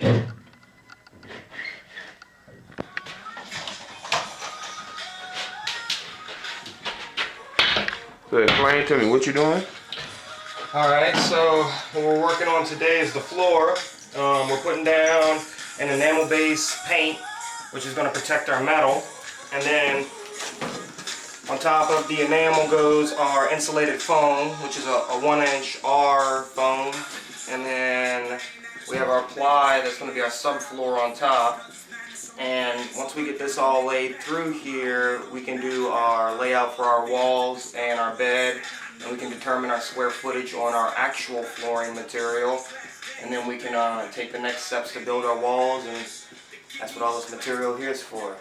So explain to me what you're doing. Alright, so what we're working on today is the floor. We're putting down an enamel base paint, which is going to protect our metal. And then on top of the enamel goes our insulated foam, which is a 1-inch R foam. And then we have our ply that's going to be our subfloor on top. And once we get this all laid through here, we can do our layout for our walls and our bed. And we can determine our square footage on our actual flooring material. And then we can take the next steps to build our walls, and that's what all this material here is for.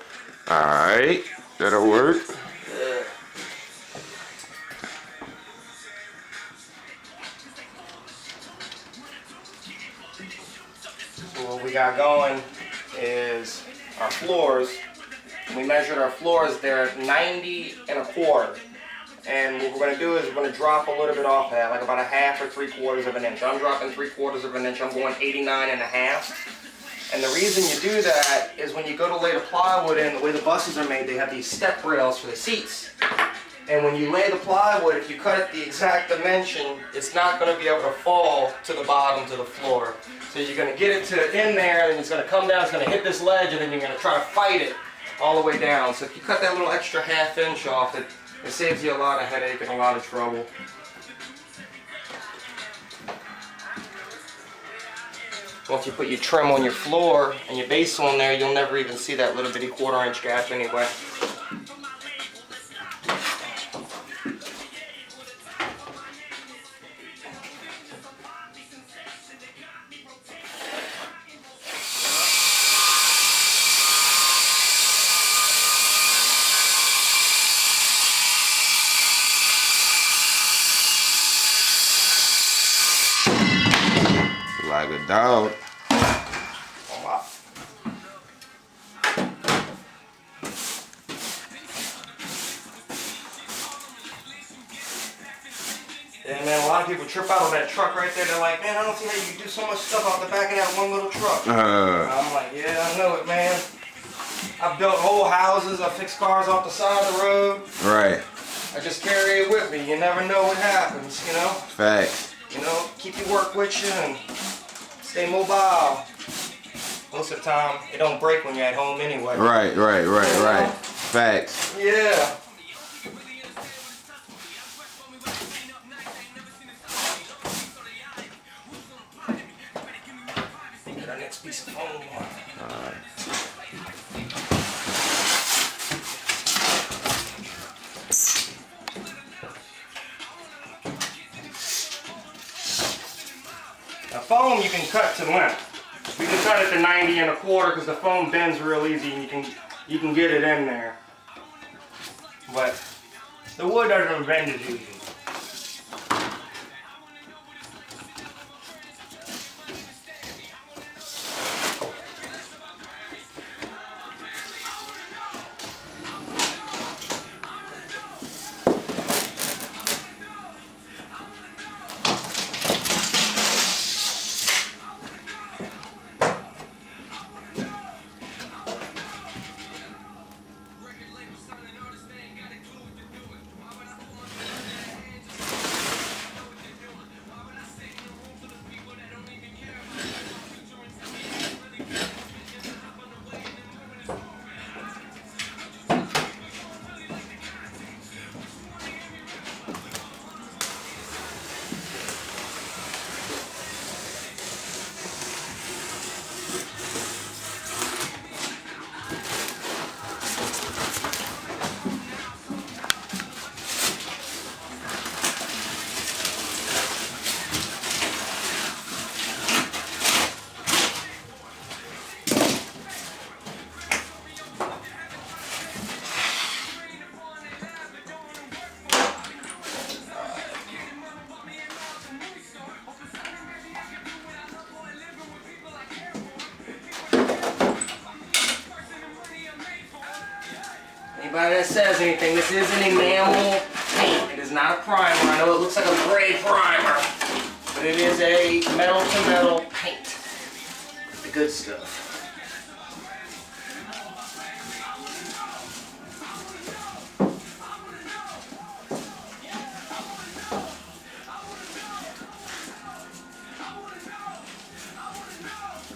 Alright, that'll work. Yeah. So what we got going is our floors. We measured our floors, they're 90 1/4. And what we're going to do is we're going to drop a little bit off that, like about 1/2 or 3/4 of an inch. I'm dropping 3/4 of an inch. I'm going 89 1/2. And the reason you do that is when you go to lay the plywood in, the way the buses are made, they have these step rails for the seats. And when you lay the plywood, if you cut it the exact dimension, it's not going to be able to fall to the bottom to the floor. So you're going to get it to in there, and it's going to come down, it's going to hit this ledge, and then you're going to try to fight it all the way down. So if you cut that little extra 1/2 inch off, it saves you a lot of headache and a lot of trouble. Once you put your trim on your floor and your base on there, you'll never even see that little bitty 1/4 inch gap anyway. Like a dog. Yeah, man, a lot of people trip out on that truck right there. They're like, man, I don't see how you can do so much stuff out the back of that one little truck. I'm like, yeah, I know it, man. I've built whole houses. I fixed cars off the side of the road. Right. I just carry it with me. You never know what happens, you know? Facts. You know, keep your work with you and stay mobile. Most of the time, it don't break when you're at home anyway. Right. Facts. Yeah. Get our next piece of foam. Alright. Now foam you can cut to length. We can cut it to 90 1/4 because the foam bends real easy and you can get it in there. But the wood doesn't bend as easy. Anybody that says anything, this is an enamel paint. It is not a primer. I know it looks like a gray primer, but it is a metal to metal paint. The good stuff.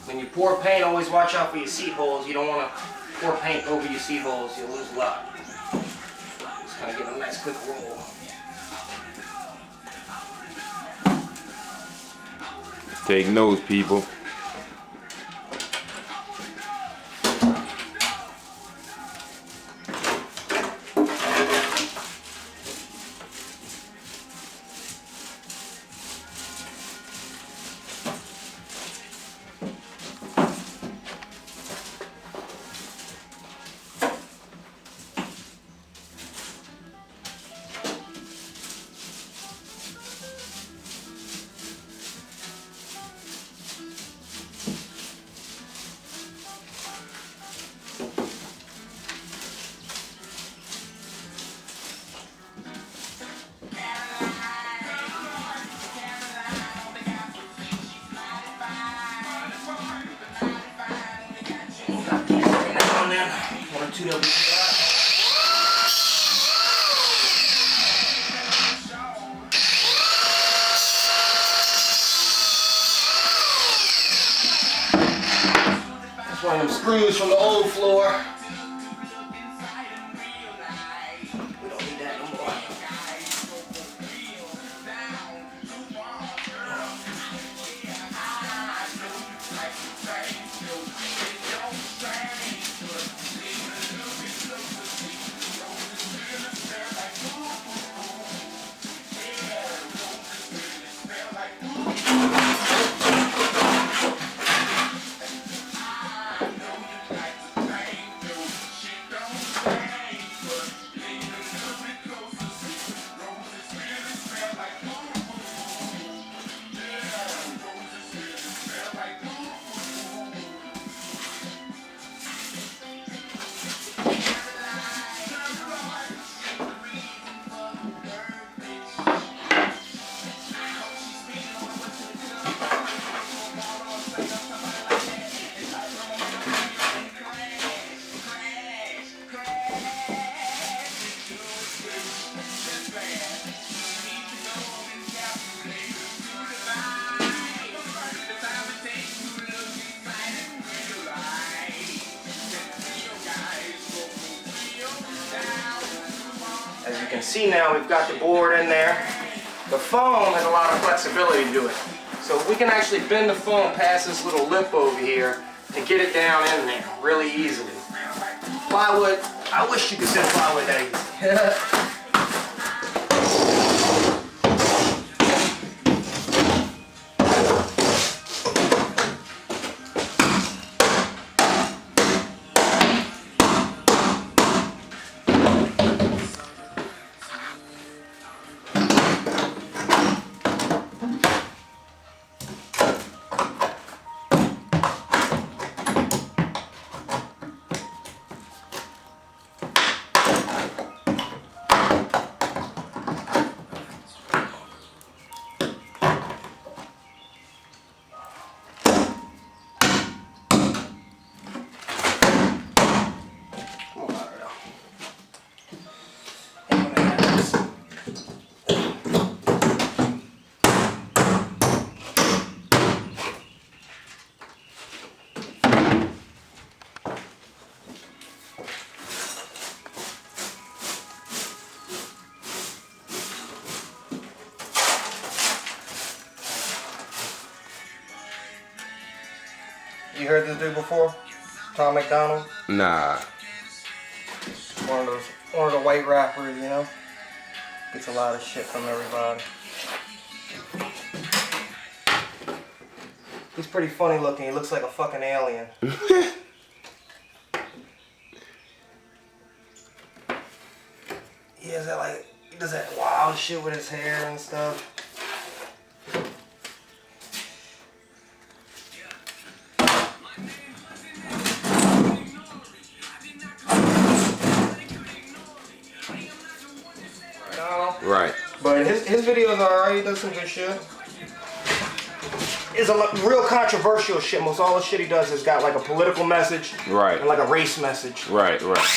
When you pour paint, always watch out for your seat holes. You don't want to pour paint over your seat holes. You'll lose a lot. Just kind of get a nice quick roll. Take notes, people. That we got. That's one of them screws from the old floor. We don't need that no more. As you can see now, we've got the board in there. The foam has a lot of flexibility to it. So we can actually bend the foam past this little lip over here and get it down in there really easily. Plywood, I wish you could bend plywood that easy. You heard this dude before? Tom McDonald? Nah. One of the white rappers, you know? Gets a lot of shit from everybody. He's pretty funny looking. He looks like a fucking alien. He has that he does that wild shit with his hair and stuff. Right. But his videos are alright. He does some good shit. is a real controversial shit. Most all the shit he does has got like a political message, Right. and like a race message. Right, right.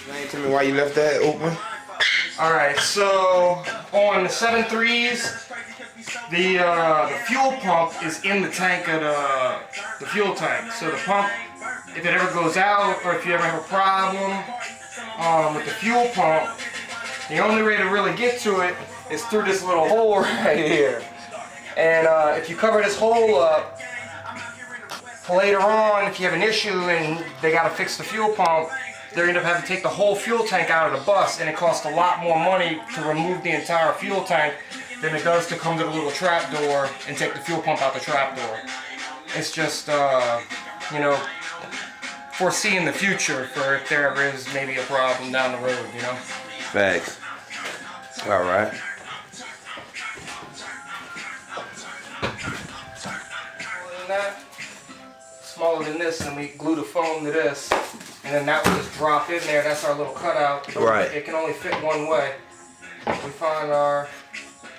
Explain to me why you left that open. All right, so on the 7.3s, the fuel pump is in the tank of the fuel tank. So the pump, if it ever goes out or if you ever have a problem with the fuel pump, the only way to really get to it is through this little hole right here. And if you cover this hole up, later on, if you have an issue and they got to fix the fuel pump, they end up having to take the whole fuel tank out of the bus, and it costs a lot more money to remove the entire fuel tank than it does to come to the little trap door and take the fuel pump out the trap door. It's just, you know, foreseeing the future for if there ever is maybe a problem down the road, you know? Facts. All right. Smaller than that, smaller than this, and we glue the foam to this, and then that will just drop in there. That's our little cutout. Right. It can only fit one way. We find our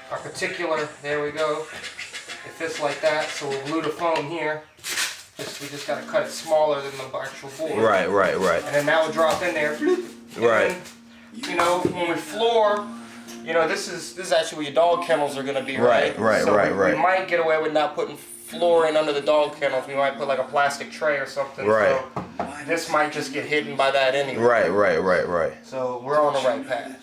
particular, there we go. It fits like that, so we'll glue the foam here. We just gotta cut it smaller than the actual board. Right. And then that will drop in there. Right. Then, you know, when we floor, you know, this is actually where your dog kennels are gonna be, right? Right. We might get away with not putting floor in under the dog kennels. We might put like a plastic tray or something. Right. So this might just get hidden by that anyway. Right. So we're on the right path.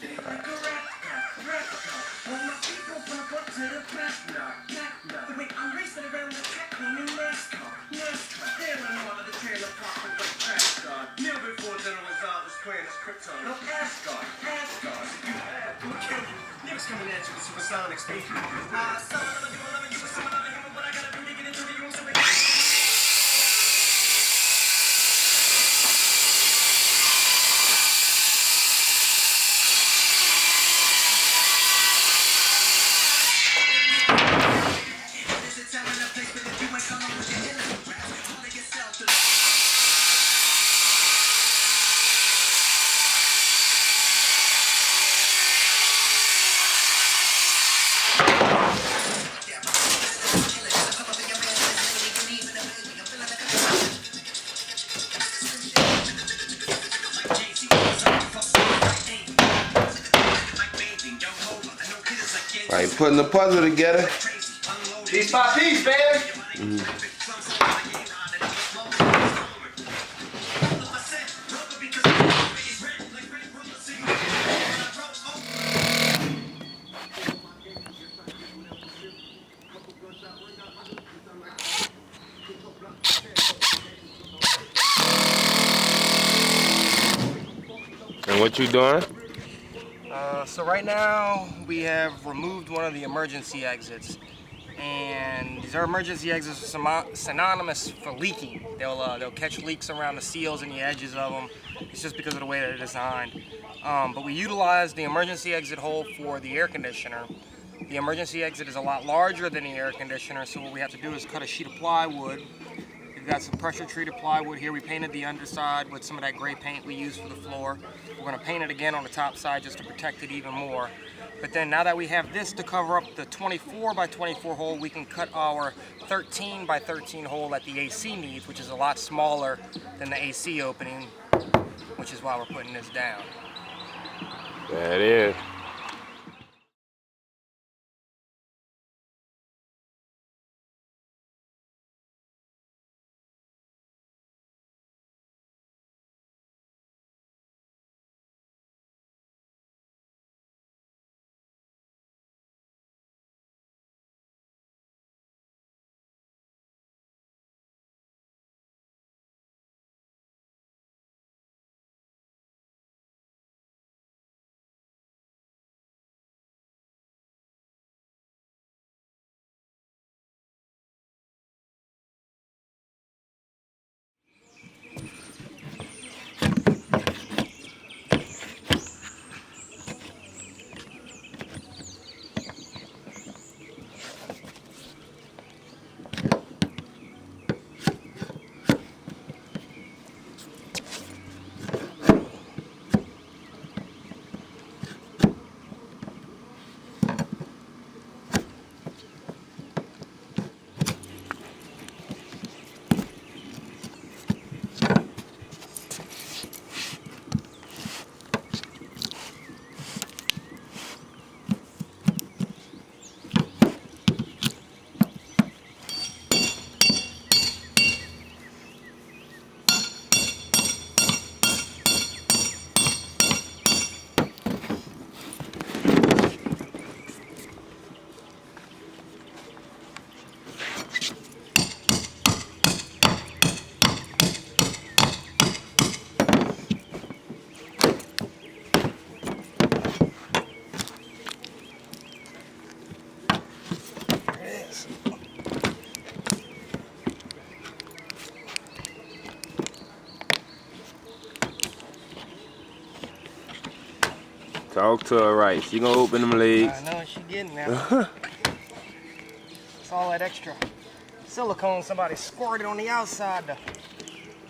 Like putting the puzzle together. Piece by piece, baby. And what you doing? So right now we have removed one of the emergency exits, and these are emergency exits are synonymous for leaking. They'll catch leaks around the seals and the edges of them. It's just because of the way that they're designed. But we utilize the emergency exit hole for the air conditioner. The emergency exit is a lot larger than the air conditioner, so what we have to do is cut a sheet of plywood. We've got some pressure treated plywood here. We painted the underside with some of that gray paint we used for the floor. We're going to paint it again on the top side just to protect it even more. But then now that we have this to cover up the 24 by 24 hole, we can cut our 13 by 13 hole that the AC needs, which is a lot smaller than the AC opening, which is why we're putting this down. That is. Talk to her right. She gonna open them legs. I know she getting there. It's all that extra silicone somebody squirted on the outside to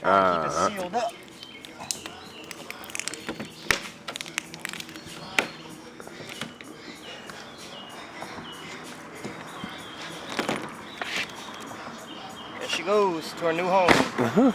try to keep it sealed up. There she goes to her new home.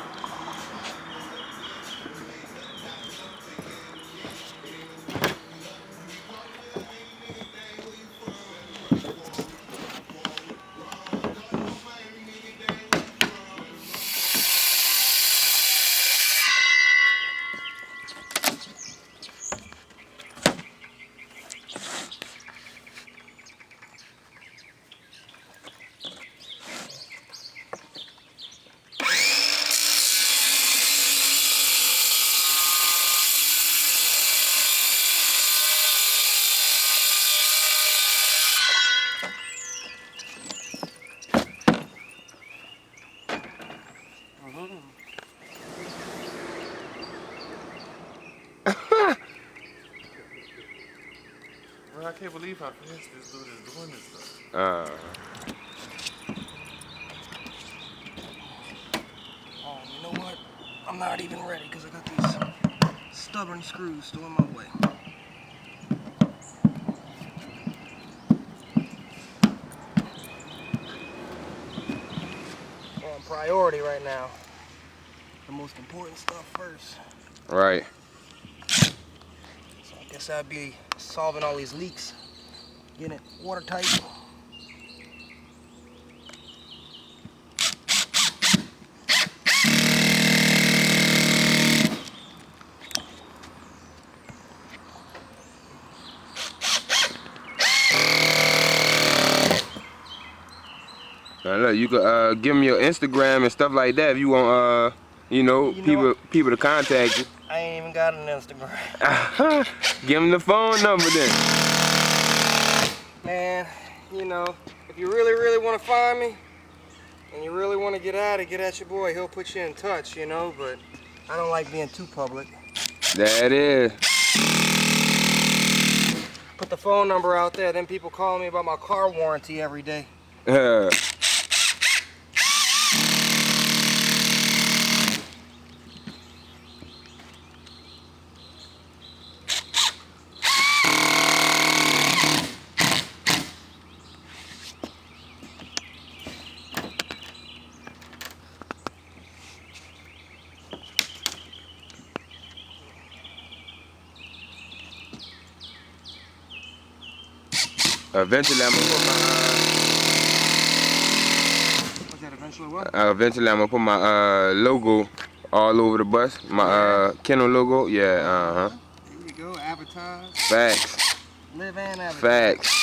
Bro, I can't believe how fast this dude is doing this stuff. Oh, you know what? I'm not even ready because I got these stubborn screws still in my way. On priority right now. The most important stuff first. Right. So I guess I'd be solving all these leaks, getting it watertight. Now look, you could give them your Instagram and stuff like that if you want, people to contact you. I ain't even got an Instagram. Give them the phone number then. Man, if you really want to find me, and you really want to get at your boy, he'll put you in touch, but I don't like being too public. There it is. Put the phone number out there, then people call me about my car warranty every day. Eventually, I'm gonna put my. What's that? Eventually what? Eventually, I'm gonna put my logo all over the bus. My Kennel logo. Yeah. There you go. Advertise. Facts. Live and advertise. Facts.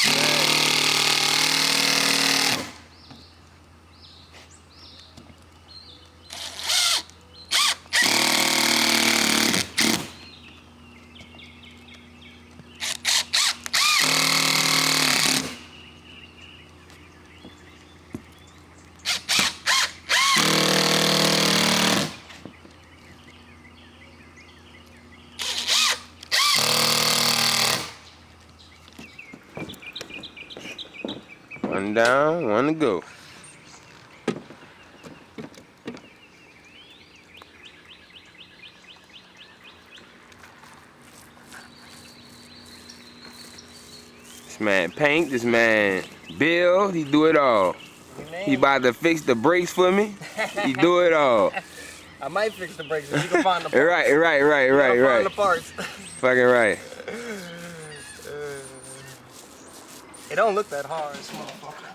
One down, one to go. This man paint, this man build, he do it all. He about to fix the brakes for me. He do it all. I might fix the brakes if you can find the parts. Right. Find the parts. Fucking right. It don't look that hard, this motherfucker.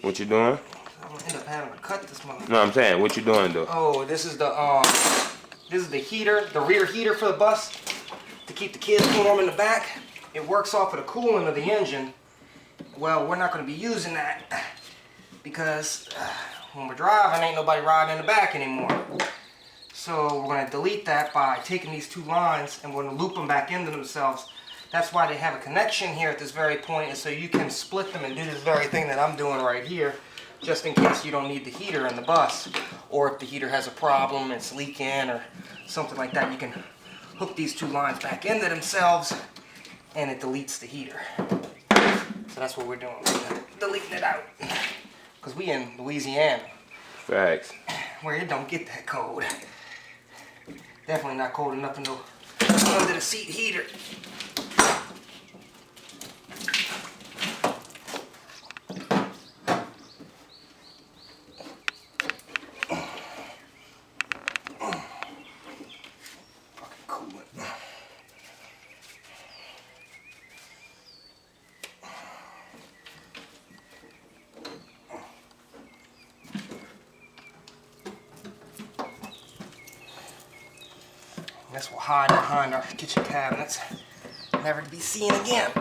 What you doing? I'm gonna end up having to cut this motherfucker. No, I'm saying, what you doing though? Oh, this is the heater, the rear heater for the bus to keep the kids warm in the back. It works off of the coolant of the engine. Well, we're not gonna be using that because when we're driving, ain't nobody riding in the back anymore. So we're gonna delete that by taking these two lines and we're gonna loop them back into themselves. That's why they have a connection here at this very point, and so you can split them and do this very thing that I'm doing right here, just in case you don't need the heater in the bus, or if the heater has a problem, it's leaking or something like that, you can hook these two lines back into themselves and it deletes the heater. So that's what we're doing. We're deleting it out. Because we in Louisiana. Facts. Where it don't get that cold. Definitely not cold enough to go under the seat heater. This will hide behind our kitchen cabinets, never to be seen again.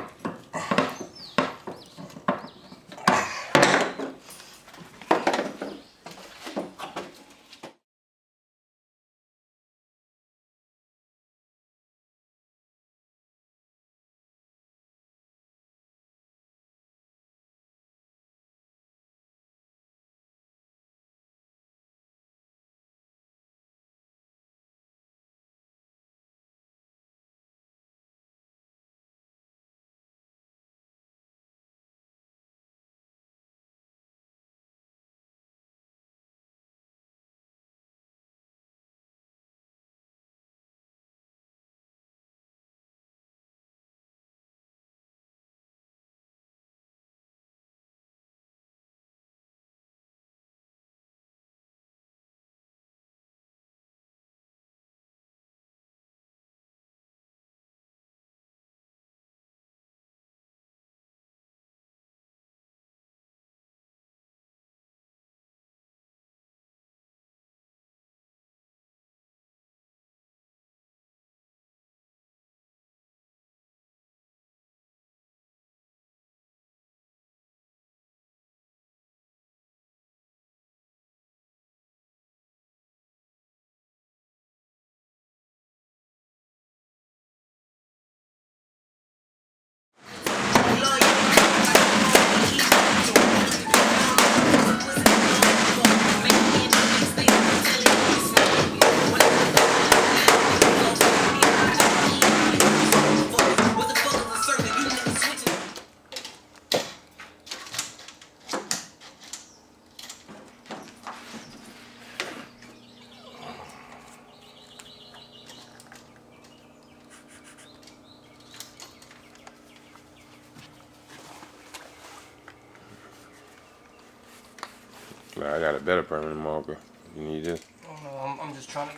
I got a better permanent marker. You need this? Oh no, I'm just trying to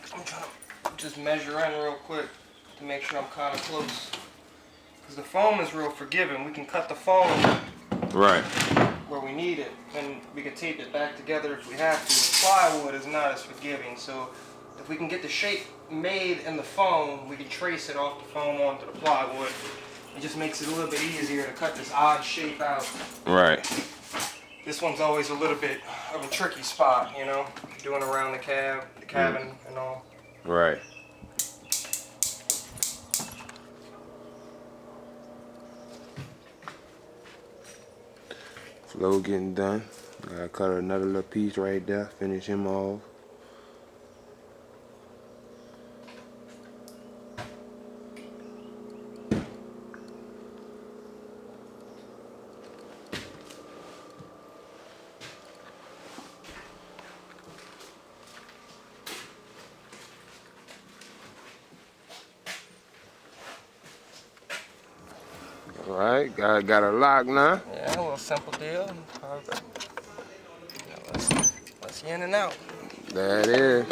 just measure in real quick to make sure I'm kind of close. Because the foam is real forgiving. We can cut the foam Right. where we need it, and we can tape it back together if we have to. The plywood is not as forgiving, so if we can get the shape made in the foam, we can trace it off the foam onto the plywood. It just makes it a little bit easier to cut this odd shape out. Right. This one's always a little bit of a tricky spot, you know, doing around the cabin and all. Right. Flow getting done. I cut another little piece right there, finish him off. Alright, got a lock now. Yeah, a little simple deal. Let's in and out. There it is.